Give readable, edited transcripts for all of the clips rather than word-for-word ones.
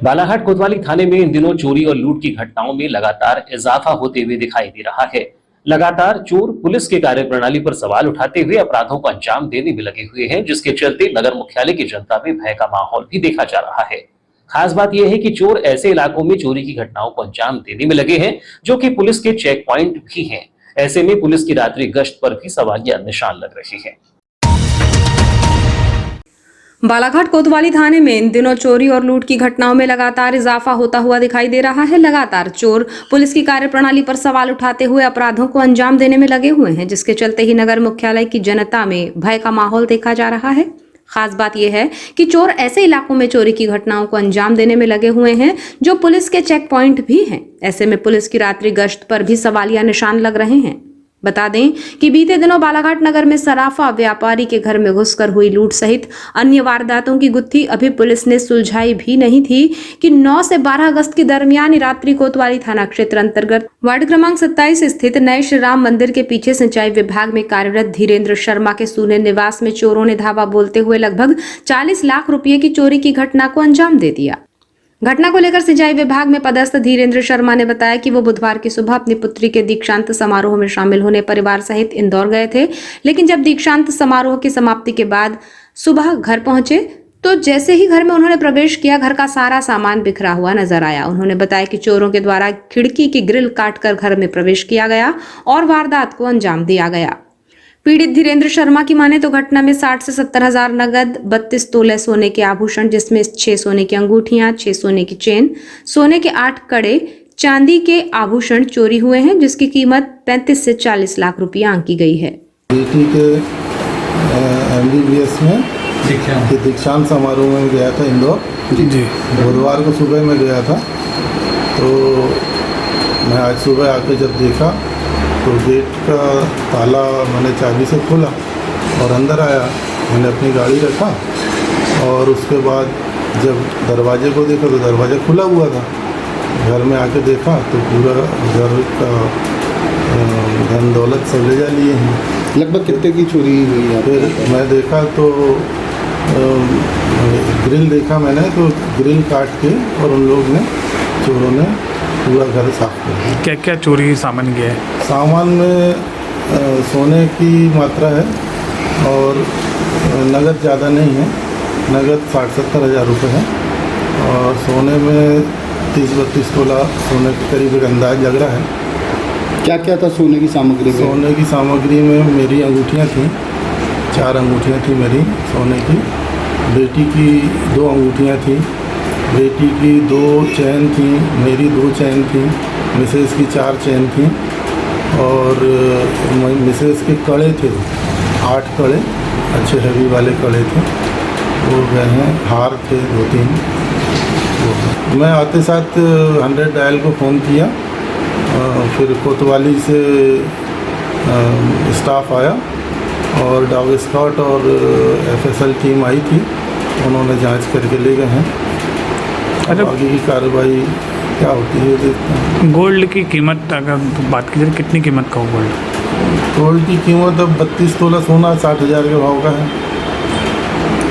बालाघाट कोतवाली थाने में इन दिनों चोरी और लूट की घटनाओं में लगातार इजाफा होते हुए दिखाई दे रहा है। लगातार चोर पुलिस की कार्यप्रणाली पर सवाल उठाते हुए अपराधों को अंजाम देने में लगे हुए हैं, जिसके चलते नगर मुख्यालय की जनता में भय का माहौल भी देखा जा रहा है। खास बात यह है कि चोर ऐसे इलाकों में चोरी की घटनाओं को अंजाम देने में लगे हैं जो कि पुलिस के चेक पॉइंट भी हैं। ऐसे में पुलिस की रात्रि गश्त पर भी सवालिया निशान लग रहे हैं। बालाघाट कोतवाली थाने में इन दिनों चोरी और लूट की घटनाओं में लगातार इजाफा होता हुआ दिखाई दे रहा है। लगातार चोर पुलिस की कार्यप्रणाली पर सवाल उठाते हुए अपराधों को अंजाम देने में लगे हुए हैं, जिसके चलते ही नगर मुख्यालय की जनता में भय का माहौल देखा जा रहा है। खास बात यह है कि चोर ऐसे इलाकों में चोरी की घटनाओं को अंजाम देने में लगे हुए हैं जो पुलिस के चेक पॉइंट भी हैं। ऐसे में पुलिस की रात्रि गश्त पर भी सवालिया निशान लग रहे हैं। बता दें कि बीते दिनों बालाघाट नगर में सराफा व्यापारी के घर में घुसकर हुई लूट सहित अन्य वारदातों की गुत्थी अभी पुलिस ने सुलझाई भी नहीं थी कि 9 से 12 अगस्त की दरमियानी रात्रि कोतवाली थाना क्षेत्र अंतर्गत वार्ड क्रमांक 27 स्थित नए श्री राम मंदिर के पीछे सिंचाई विभाग में कार्यरत धीरेन्द्र शर्मा के सूने निवास में चोरों ने धावा बोलते हुए लगभग 40 लाख रुपए की चोरी की घटना को अंजाम दे दिया। घटना को लेकर सिंचाई विभाग में पदस्थ धीरेन्द्र शर्मा ने बताया कि वो बुधवार की सुबह अपनी पुत्री के दीक्षांत समारोह में शामिल होने परिवार सहित इंदौर गए थे, लेकिन जब दीक्षांत समारोह की समाप्ति के बाद सुबह घर पहुंचे तो जैसे ही घर में उन्होंने प्रवेश किया, घर का सारा सामान बिखरा हुआ नजर आया। उन्होंने बताया कि चोरों के द्वारा खिड़की की ग्रिल काटकर घर में प्रवेश किया गया और वारदात को अंजाम दिया गया। पीड़ित धीरेन्द्र शर्मा की माने तो घटना में 60 से 70 हजार नगद, 32 तोले सोने के आभूषण जिसमें 6 सोने की अंगूठियां, 6 सोने की चेन, सोने के 8 कड़े, चांदी के आभूषण चोरी हुए हैं, जिसकी कीमत 35 से 40 लाख रुपया आंकी गई है। बेटी के MBBS में दीक्षांत समारोह में गया था इंदौर जी। बुधवार को सुबह में गया था, तो मैं आज सुबह आके जब देखा तो गेट का ताला मैंने चाबी से खोला और अंदर आया। मैंने अपनी गाड़ी रखा और उसके बाद जब दरवाजे को देखा तो दरवाज़ा खुला हुआ था। घर में आके देखा तो पूरा घर का धन दौलत सब ले जा लिए हैं। लगभग कितने की चोरी हुई है? फिर मैं देखा तो ग्रिल देखा मैंने, तो ग्रिल काट के और उन लोग ने, चोरों ने पूरा घर साफ कर दिया। क्या क्या चोरी सामान गया है? सामान में सोने की मात्रा है और नगद ज़्यादा नहीं है, नगद 60-70 हज़ार रुपये है और सोने में 30-32 तोला सोने के करीब एक अंदाज लग रहा है। क्या क्या था सोने की सामग्री में? सोने की सामग्री में मेरी अंगूठियाँ थीं, 4 अंगूठियाँ थी मेरी सोने की, बेटी की 2 अंगूठियाँ थीं, बेटी की 2 चैन थी, मेरी 2 चैन थी, मिसेज़ की 4 चैन थी और मिसेज़ के कड़े थे 8 कड़े, अच्छे हैवी वाले कड़े थे, वो गए हैं। हार थे 2-3। मैं आते साथ 100 डायल को फ़ोन किया, फिर कोतवाली से स्टाफ आया और डॉग स्क्वाड और FSL टीम आई थी, उन्होंने जांच करके ले गए हैं। आगे की कार्रवाई क्या होती है देखते हैं। गोल्ड की कीमत अगर बात की जाए, कितनी कीमत का हो गोल्ड? गोल्ड की कीमत अब 32 तोला सोना 60 हज़ार के भाव का है।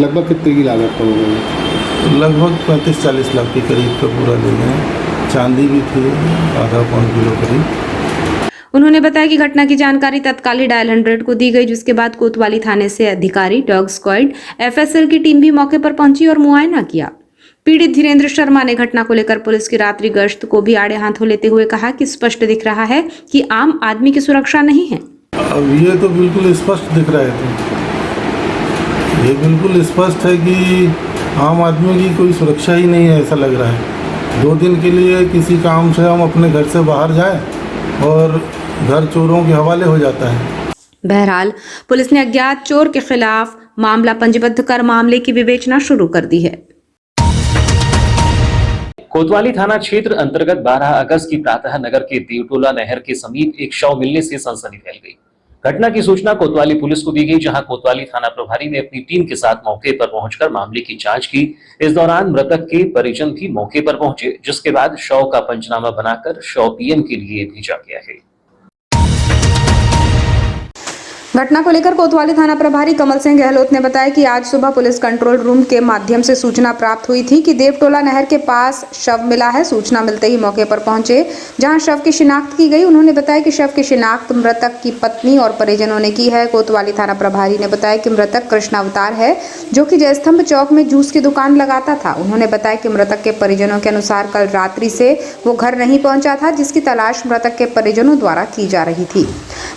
लगभग कितने की लागत का होगा? लगभग 35-40 लाख के करीब का पूरा ले गए। चांदी भी थी आधा पौन किलो करीब। उन्होंने बताया कि घटना की जानकारी तत्काल ही डायल 100 को दी गई, जिसके बाद कोतवाली थाने से अधिकारी, डॉग स्क्वाड, FSL की टीम भी मौके पर पहुंची और मुआयना किया। पीड़ित धीरेन्द्र शर्मा ने घटना को लेकर पुलिस की रात्रि गश्त को भी आड़े हाथों लेते हुए कहा कि स्पष्ट दिख रहा है कि आम आदमी की सुरक्षा नहीं है। अब ये तो बिल्कुल स्पष्ट दिख रहा है, तो ये बिल्कुल स्पष्ट है कि आम आदमी की कोई सुरक्षा ही नहीं है। ऐसा लग रहा है 2 दिन के लिए किसी काम से हम अपने घर से बाहर जाएं और घर चोरों के हवाले हो जाता है। बहरहाल पुलिस ने अज्ञात चोर के खिलाफ मामला पंजीबद्ध कर मामले की विवेचना शुरू कर दी है। कोतवाली थाना क्षेत्र अंतर्गत 12 अगस्त की प्रातः नगर के देवटोला नहर के समीप एक शव मिलने से सनसनी फैल गई। घटना की सूचना कोतवाली पुलिस को दी गई, जहां कोतवाली थाना प्रभारी ने अपनी टीम के साथ मौके पर पहुंचकर मामले की जांच की। इस दौरान मृतक के परिजन भी मौके पर पहुंचे, जिसके बाद शव का पंचनामा बनाकर शव PM के लिए भेजा गया है। घटना को लेकर कोतवाली थाना प्रभारी कमल सिंह गहलोत ने बताया कि आज सुबह पुलिस कंट्रोल रूम के माध्यम से सूचना प्राप्त हुई थी कि देवटोला नहर के पास शव मिला है। सूचना मिलते ही मौके पर पहुंचे, जहां शव की शिनाख्त की गई। उन्होंने बताया कि शव की शिनाख्त मृतक की पत्नी और परिजनों ने की है। कोतवाली थाना प्रभारी ने बताया कि मृतक कृष्णावतार है, जो कि जयस्तंभ चौक में जूस की दुकान लगाता था। उन्होंने बताया कि मृतक के परिजनों के अनुसार कल रात्रि से वो घर नहीं पहुंचा था, जिसकी तलाश मृतक के परिजनों द्वारा की जा रही थी।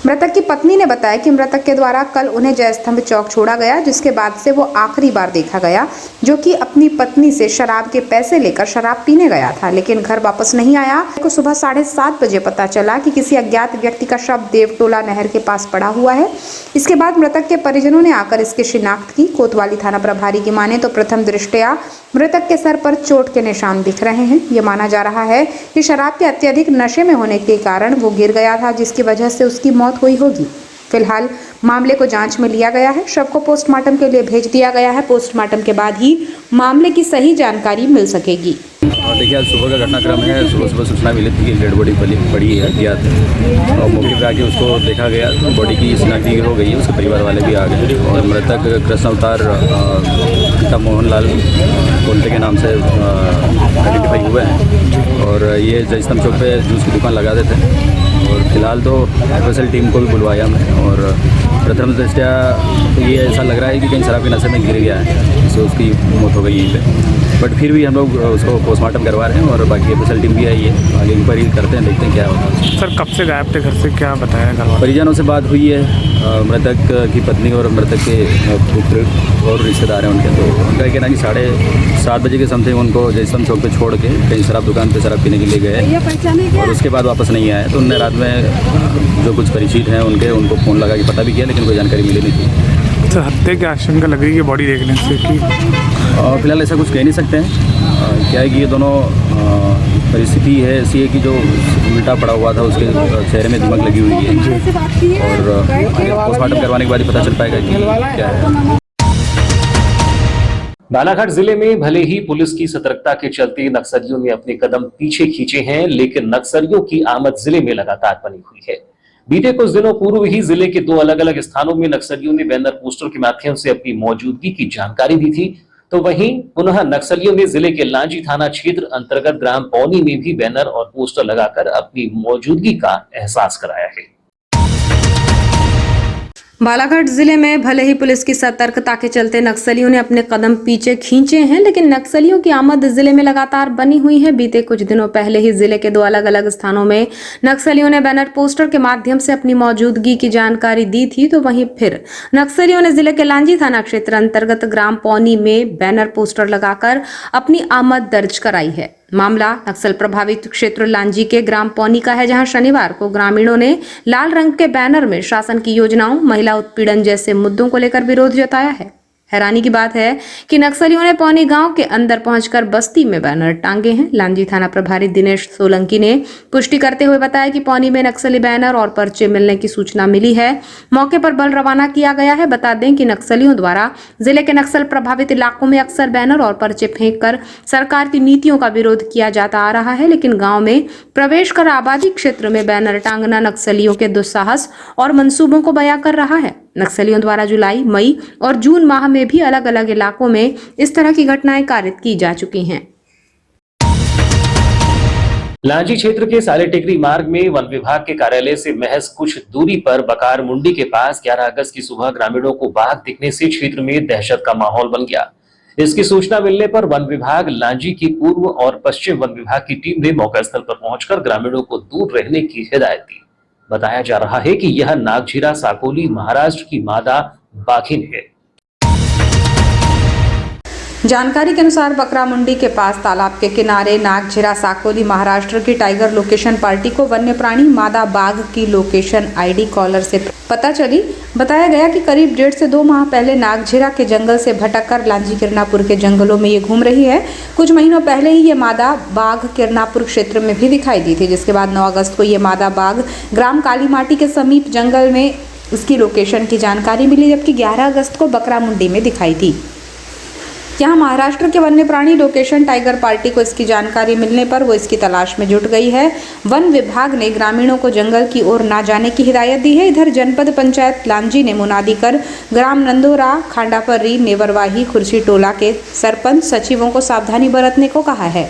मृतक की पत्नी ने बताया कि मृतक के द्वारा कल उन्हें जयस्तंभ चौक छोड़ा गया, जिसके बाद से वो आखिरी बार देखा गया, जो कि अपनी पत्नी से शराब के पैसे लेकर शराब पीने गया था, लेकिन घर वापस नहीं आया। को सुबह 7:30 बजे पता चला कि किसी अज्ञात व्यक्ति का शव देवटोला नहर के पास पड़ा हुआ है। इसके बाद मृतक के परिजनों ने आकर इसकी शिनाख्त की। कोतवाली थाना प्रभारी की माने तो प्रथम दृष्टया मृतक के सर पर चोट के निशान दिख रहे हैं। ये माना जा रहा है कि शराब के अत्यधिक नशे में होने के कारण वो गिर गया था, जिसकी वजह से उसकी मौत हुई होगी। फिलहाल मामले को जांच में लिया गया है। शव को पोस्टमार्टम के लिए भेज दिया गया है। पोस्टमार्टम के बाद ही मामले की सही जानकारी मिल सकेगी। देखिए, आज सुबह का घटनाक्रम है। सुबह सूचना मिली थी कि डेड बॉडी पड़ी है अज्ञात, और मौके पर आके उसको देखा गया तो बॉडी की शिनाख्ती हो गई है। उसके परिवार वाले भी आ गए और मृतक कृष्णावतार पिता मोहनलाल कोल्टे के नाम से आइडेंटिफाई हुए हैं, और ये जयस्तंभ चौक पे जूस की दुकान लगाते थे। और फिलहाल तो एफएसएल टीम को भी बुलवाया हमने, और प्रथम दृष्टया ये ऐसा लग रहा है कि कहीं शराब के नशे में गिर गया है, जिससे उसकी मौत हो गई यहीं पे। बट फिर भी हम लोग उसको पोस्टमार्टम करवा रहे हैं, और बाकी एफएसएल टीम भी आई है। आगे इंक्वायरी करते हैं, देखते हैं क्या होता है। सर, कब से गायब थे घर से, क्या बताया घर वालों? परिजनों से बात हुई है, मृतक की पत्नी और मृतक के पुत्र और रिश्तेदार हैं उनके। तो उनका कहना है कि 7:30 बजे के समथिंग उनको जयस्तंभ चौक पे छोड़ के कहीं शराब दुकान पे शराब पीने के लिए गए, और उसके बाद वापस नहीं आए। तो उनने रात में जो कुछ परिचित हैं उनको फ़ोन लगा के पता भी किया, लेकिन कोई जानकारी मिली नहीं थी। सर, हत्या की आशंका लग रही है बॉडी देखने से कि फिलहाल ऐसा कुछ कह नहीं सकते हैं। क्या है कि ये दोनों परिस्थिति है ऐसी है कि जो उल्टा पड़ा हुआ था उसके चेहरे में दिमाग लगी हुई है, और पोस्टमार्टम करवाने के बाद ही पता चल पाएगा कि क्या है। बालाघाट जिले में भले ही पुलिस की सतर्कता के चलते नक्सलियों ने अपने कदम पीछे खींचे हैं, लेकिन नक्सलियों की आमद जिले में लगातार बनी हुई है। बीते कुछ दिनों पूर्व ही जिले के 2 अलग-अलग स्थानों में नक्सलियों ने बैनर पोस्टर के माध्यम से अपनी मौजूदगी की जानकारी दी थी, तो वहीं पुनः नक्सलियों ने जिले के लांजी थाना क्षेत्र अंतर्गत ग्राम पौनी में भी बैनर और पोस्टर लगाकर अपनी मौजूदगी का एहसास कराया है। बालाघाट जिले में भले ही पुलिस की सतर्कता के चलते नक्सलियों ने अपने कदम पीछे खींचे हैं, लेकिन नक्सलियों की आमद जिले में लगातार बनी हुई है। बीते कुछ दिनों पहले ही जिले के 2 अलग-अलग स्थानों में नक्सलियों ने बैनर पोस्टर के माध्यम से अपनी मौजूदगी की जानकारी दी थी, तो वहीं फिर नक्सलियों ने जिले के लांजी थाना क्षेत्र अंतर्गत ग्राम पौनी में बैनर पोस्टर लगाकर अपनी आमद दर्ज कराई है। मामला नक्सल प्रभावित क्षेत्र लांजी के ग्राम पौनी का है, जहां शनिवार को ग्रामीणों ने लाल रंग के बैनर में शासन की योजनाओं, महिला उत्पीड़न जैसे मुद्दों को लेकर विरोध जताया है। हैरानी की बात है कि नक्सलियों ने पौनी गांव के अंदर पहुंचकर बस्ती में बैनर टांगे हैं। लांजी थाना प्रभारी दिनेश सोलंकी ने पुष्टि करते हुए बताया कि पौनी में नक्सली बैनर और पर्चे मिलने की सूचना मिली है। मौके पर बल रवाना किया गया है। बता दें कि नक्सलियों द्वारा जिले के नक्सल प्रभावित इलाकों में अक्सर बैनर और पर्चे फेंककर सरकार की नीतियों का विरोध किया जाता आ रहा है, लेकिन गाँव में प्रवेश कर आबादी क्षेत्र में बैनर टांगना नक्सलियों के दुस्साहस और मंसूबों को बयां कर रहा है। नक्सलियों द्वारा जुलाई, मई और जून माह में भी अलग अलग इलाकों में इस तरह की घटनाएं कारित की जा चुकी हैं। लांजी क्षेत्र के साले टेकरी मार्ग में वन विभाग के कार्यालय से महज कुछ दूरी पर बकार मुंडी के पास 11 अगस्त की सुबह ग्रामीणों को बाघ दिखने से क्षेत्र में दहशत का माहौल बन गया। इसकी सूचना मिलने पर वन विभाग, लांजी की पूर्व और पश्चिम वन विभाग की टीम ने मौका स्थल पर पहुंचकर ग्रामीणों को दूर रहने की हिदायत दी। बताया जा रहा है कि यह नागझीरा साकोली महाराष्ट्र की मादा बाघिन है। जानकारी के अनुसार बकरा मुंडी के पास तालाब के किनारे नागझीरा साकोली महाराष्ट्र की टाइगर लोकेशन पार्टी को वन्य प्राणी मादा बाघ की लोकेशन आईडी कॉलर से पता चली। बताया गया कि करीब 1.5 से 2 माह पहले नागझीरा के जंगल से भटककर लांजी किरनापुर के जंगलों में ये घूम रही है। कुछ महीनों पहले ही ये मादा बाघ किरनापुर क्षेत्र में भी दिखाई दी थी, जिसके बाद 9 अगस्त को ये मादा बाघ ग्राम काली माटी के समीप जंगल में इसकी लोकेशन की जानकारी मिली, जबकि 11 अगस्त को बकरा मुंडी में दिखाई थी। यहाँ महाराष्ट्र के वन्य प्राणी लोकेशन टाइगर पार्टी को इसकी जानकारी मिलने पर वो इसकी तलाश में जुट गई है। वन विभाग ने ग्रामीणों को जंगल की ओर ना जाने की हिदायत दी है। इधर जनपद पंचायत लांजी ने मुनादी कर ग्राम नंदोरा, खांडापर्री, नेवरवाही, खुर्सी टोला के सरपंच सचिवों को सावधानी बरतने को कहा है।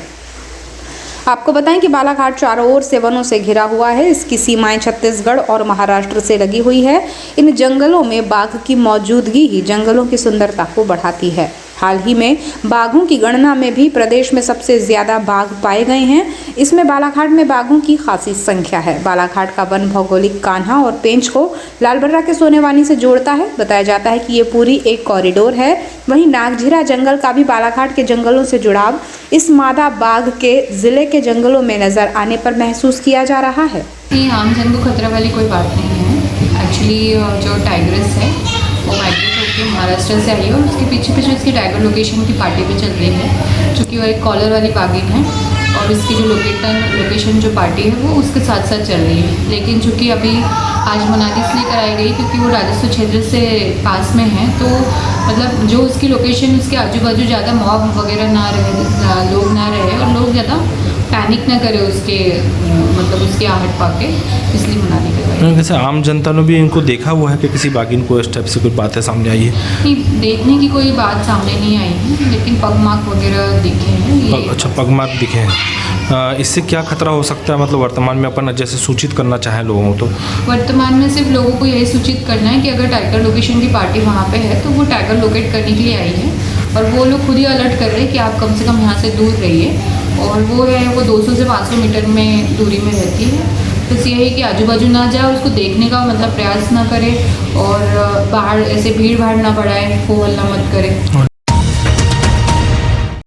आपको बताएं कि बालाघाट चारों ओर से वनों से घिरा हुआ है। इसकी सीमाएं छत्तीसगढ़ और महाराष्ट्र से लगी हुई है। इन जंगलों में बाघ की मौजूदगी ही जंगलों की सुंदरता को बढ़ाती है। हाल ही में बाघों की गणना में भी प्रदेश में सबसे ज्यादा बाघ पाए गए हैं। इसमें बालाघाट में बाघों की खासी संख्या है। बालाघाट का वन भौगोलिक कान्हा और पेंच को लालबर्रा के सोनेवानी से जोड़ता है। बताया जाता है कि ये पूरी एक कॉरिडोर है। वहीं नागझीरा जंगल का भी बालाघाट के जंगलों से जुड़ाव इस मादा बाघ के जिले के जंगलों में नजर आने पर महसूस किया जा रहा है। आम जन को खतरा वाली कोई बात नहीं है। एक्चुअली जो टाइग्रेस है वो माइग्रेट होकर महाराष्ट्र से आई है और उसके पीछे पीछे इसकी टाइगर लोकेशन की पार्टी भी चल रही है, चूँकि वो एक कॉलर वाली बागिन है और इसकी जो लोकेशन जो पार्टी है वो उसके साथ साथ चल रही है। लेकिन चूँकि अभी आज मुनादी इसलिए कराई गई क्योंकि वो राजस्व क्षेत्र से पास में है, तो मतलब जो उसकी लोकेशन उसके आजू बाजू ज़्यादा मॉब वगैरह ना रहे, लोग ना रहे और लोग ज़्यादा पैनिक ना करे उसके मतलब उसकी आहट पाके, इसलिए मुनादी करवाई। वैसे आम जनता ने भी इनको देखा हुआ है कि किसी बागिन को इस टाइप से कोई बातें सामने आई है? नहीं, देखने की कोई बात सामने नहीं आई है, लेकिन पगमार्क वगैरह दिखे हैं। अच्छा, पगमार्क दिखे हैं। इससे क्या खतरा हो सकता है, मतलब वर्तमान में अपन जैसे सूचित करना चाहें लोगों को? तो वर्तमान में सिर्फ लोगों को यही सूचित करना है कि अगर टाइगर लोकेशन की पार्टी वहाँ पे है तो वो टाइगर लोकेट करने के लिए आई है और वो लोग खुद ही अलर्ट कर रहे हैं कि आप कम से कम यहाँ से दूर रहिए। और वो है वो 200 से 500 मीटर में दूरी में रहती है। बस ये है कि आजू बाजू ना जाए, उसको देखने का मतलब प्रयास ना करे और बाहर ऐसे भीड़ भाड़ ना बढ़ाए, हो हल्ला मत करे।